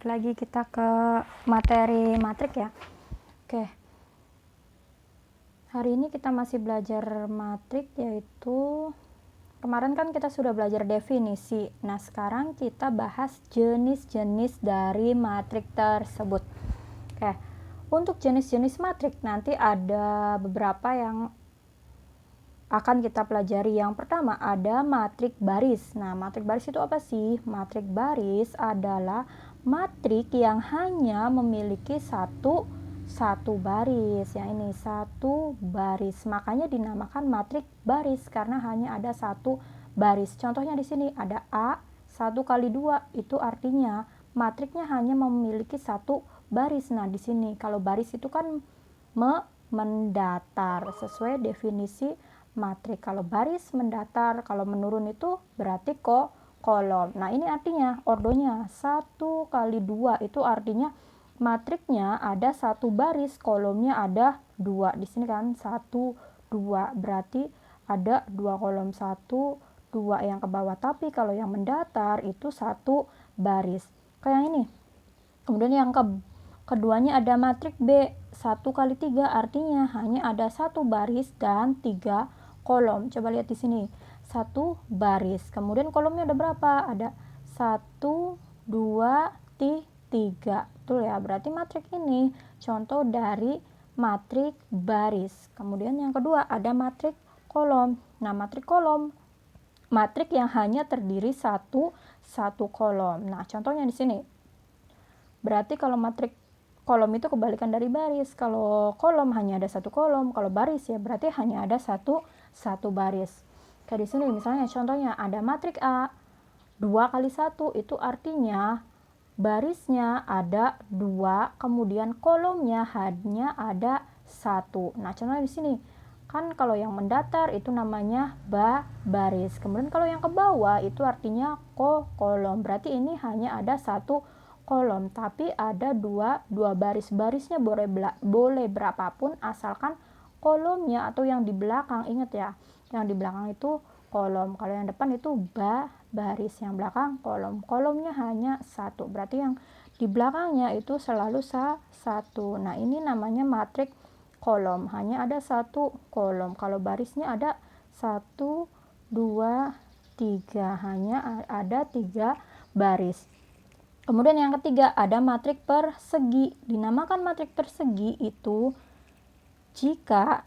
balik lagi kita ke materi matrik ya. Oke. Hari ini kita masih belajar matrik, yaitu kemarin kan kita sudah belajar definisi. Nah, sekarang kita bahas jenis-jenis dari matrik tersebut. Oke. Untuk jenis-jenis matrik nanti ada beberapa yang akan kita pelajari. Yang pertama ada matrik baris. Nah, matrik baris itu apa sih? Matrik baris adalah matrik yang hanya memiliki satu baris. Yang ini satu baris. Makanya dinamakan matrik baris karena hanya ada satu baris. Contohnya di sini ada A 1 kali 2, itu artinya matriknya hanya memiliki satu baris. Nah, di sini kalau baris itu kan mendatar sesuai definisi matrik. Kalau baris mendatar, kalau menurun itu berarti kolom. Nah, ini artinya ordonya 1 kali 2 itu artinya matriknya ada satu baris, kolomnya ada 2. Di sini kan 1 2 berarti ada 2 kolom, 1 2 yang ke bawah. Tapi kalau yang mendatar itu satu baris. Kayak ini. Kemudian yang keduanya ada matrik B 1 kali 3 artinya hanya ada satu baris dan 3 kolom. Coba lihat di sini. Satu baris. Kemudian kolomnya ada berapa? Ada 1 2 3. Betul ya. Berarti matrik ini contoh dari matrik baris. Kemudian yang kedua ada matrik kolom. Nah, matrik kolom matrik yang hanya terdiri satu kolom. Nah, contohnya di sini. Berarti kalau matrik kolom itu kebalikan dari baris. Kalau kolom hanya ada satu kolom, kalau baris ya berarti hanya ada satu baris. Kayak di sini misalnya contohnya ada matrik A 2 kali 1 itu artinya barisnya ada 2, kemudian kolomnya hanya ada 1. Nah, contohnya di sini kan kalau yang mendatar itu namanya baris. Kemudian kalau yang ke bawah itu artinya kolom. Berarti ini hanya ada satu kolom, tapi ada dua baris. Barisnya boleh berapapun asalkan kolomnya atau yang di belakang, ingat ya, yang di belakang itu kolom. Kalau yang depan itu baris, yang belakang kolomnya hanya satu, berarti yang di belakangnya itu selalu satu. Nah, ini namanya matrik kolom, hanya ada satu kolom. Kalau barisnya ada 1 2 3, hanya ada 3 baris. Kemudian yang ketiga ada matrik persegi. Dinamakan matrik persegi itu jika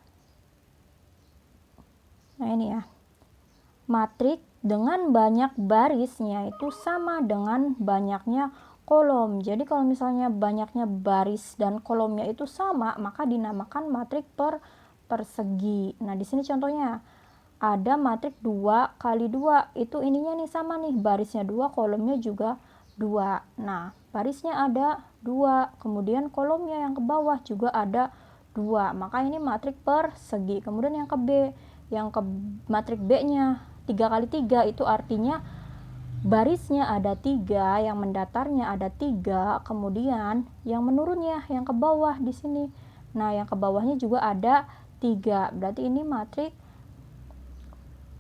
matrik dengan banyak barisnya itu sama dengan banyaknya kolom. Jadi kalau misalnya banyaknya baris dan kolomnya itu sama, maka dinamakan matrik persegi. Nah, di sini contohnya ada matrik 2 kali 2. Itu ininya nih sama nih, barisnya 2, kolomnya juga 2. Nah, barisnya ada 2, kemudian kolomnya yang ke bawah juga ada 2. Maka ini matrik persegi. Kemudian yang ke B, matrik B-nya 3 kali 3 itu artinya barisnya ada 3, yang mendatarnya ada 3, kemudian yang menurunnya yang ke bawah di sini. Nah, yang ke bawahnya juga ada 3. Berarti ini matrik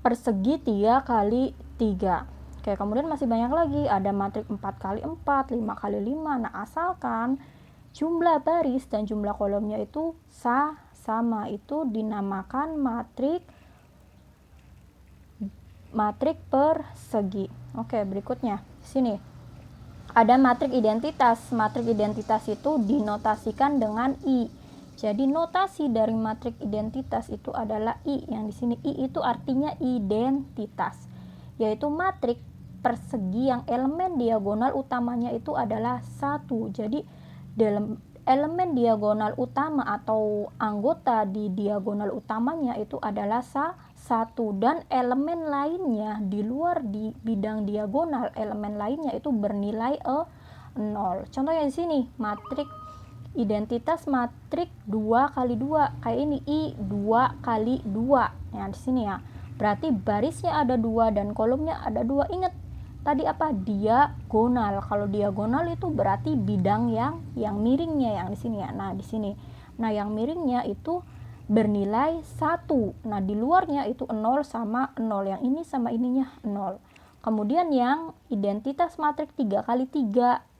persegi 3 kali 3. Oke, kemudian masih banyak lagi, ada matrik 4 kali 4, 5 kali 5. Nah, asalkan jumlah baris dan jumlah kolomnya itu sama, itu dinamakan matrik persegi. Oke, berikutnya sini ada matrik identitas. Matrik identitas itu dinotasikan dengan I. Jadi notasi dari matrik identitas itu adalah I. Yang di sini I itu artinya identitas, yaitu matrik persegi yang elemen diagonal utamanya itu adalah 1. Jadi dalam elemen diagonal utama atau anggota di diagonal utamanya itu adalah 1, dan elemen lainnya di luar di bidang diagonal, elemen lainnya itu bernilai 0. Contohnya di sini matrik identitas matrik 2 kali 2 kayak ini, I 2 kali 2. Nah, di sini ya. Berarti barisnya ada 2 dan kolomnya ada 2. Ingat tadi apa? Diagonal. Kalau diagonal itu berarti bidang yang miringnya yang di sini ya. Nah, di sini. Nah, yang miringnya itu bernilai 1. Nah, di luarnya itu 0 sama 0. Yang ini sama ininya 0. Kemudian yang identitas matrik 3 kali 3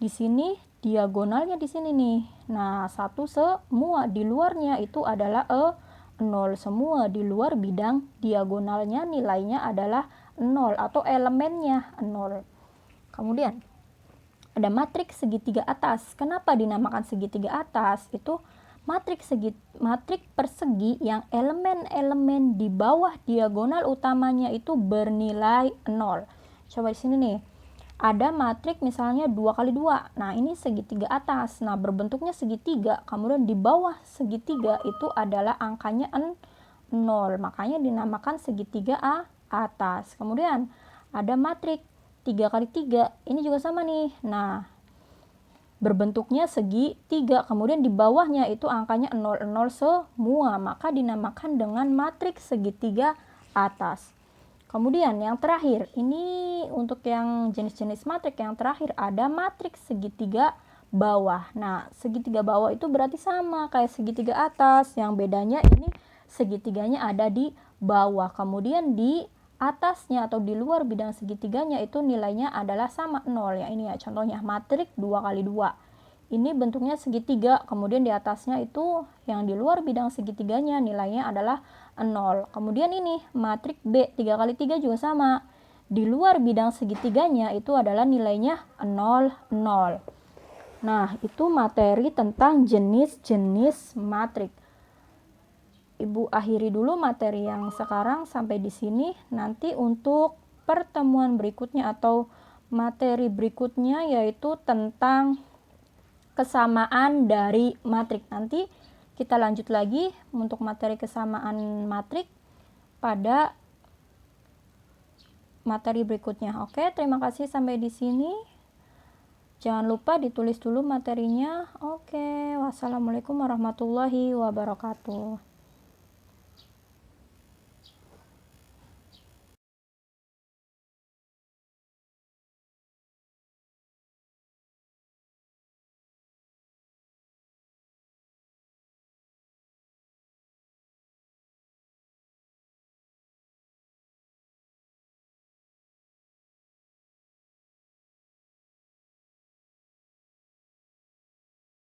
Di sini diagonalnya di sini nih. Nah, 1 semua, di luarnya itu adalah 0 semua, di luar bidang diagonalnya nilainya adalah 0 atau elemennya 0. Kemudian ada matriks segitiga atas. Kenapa dinamakan segitiga atas? Itu matriks persegi yang elemen-elemen di bawah diagonal utamanya itu bernilai 0. Coba di sini nih. Ada matriks misalnya 2 kali 2. Nah, ini segitiga atas. Nah, berbentuknya segitiga. Kemudian di bawah segitiga itu adalah angkanya 0. Makanya dinamakan segitiga atas. Kemudian ada matriks 3 kali 3. Ini juga sama nih. Nah, berbentuknya segitiga. Kemudian di bawahnya itu angkanya 0 semua. Maka dinamakan dengan matriks segitiga atas. Kemudian yang terakhir, ini untuk yang jenis-jenis matriks yang terakhir ada matriks segitiga bawah. Nah, segitiga bawah itu berarti sama kayak segitiga atas. Yang bedanya ini segitiganya ada di bawah. Kemudian di atasnya atau di luar bidang segitiganya itu nilainya adalah sama 0. Ya ini ya contohnya matriks 2 kali 2. Ini bentuknya segitiga, kemudian di atasnya itu yang di luar bidang segitiganya nilainya adalah 0. Kemudian ini matriks B 3 kali 3 juga sama. Di luar bidang segitiganya itu adalah nilainya 0, 0. Nah, itu materi tentang jenis-jenis matriks. Ibu akhiri dulu materi yang sekarang sampai di sini. Nanti untuk pertemuan berikutnya atau materi berikutnya yaitu tentang kesamaan dari matriks. Nanti kita lanjut lagi untuk materi kesamaan matriks pada materi berikutnya. Oke, terima kasih sampai di sini. Jangan lupa ditulis dulu materinya. Oke, wassalamualaikum warahmatullahi wabarakatuh.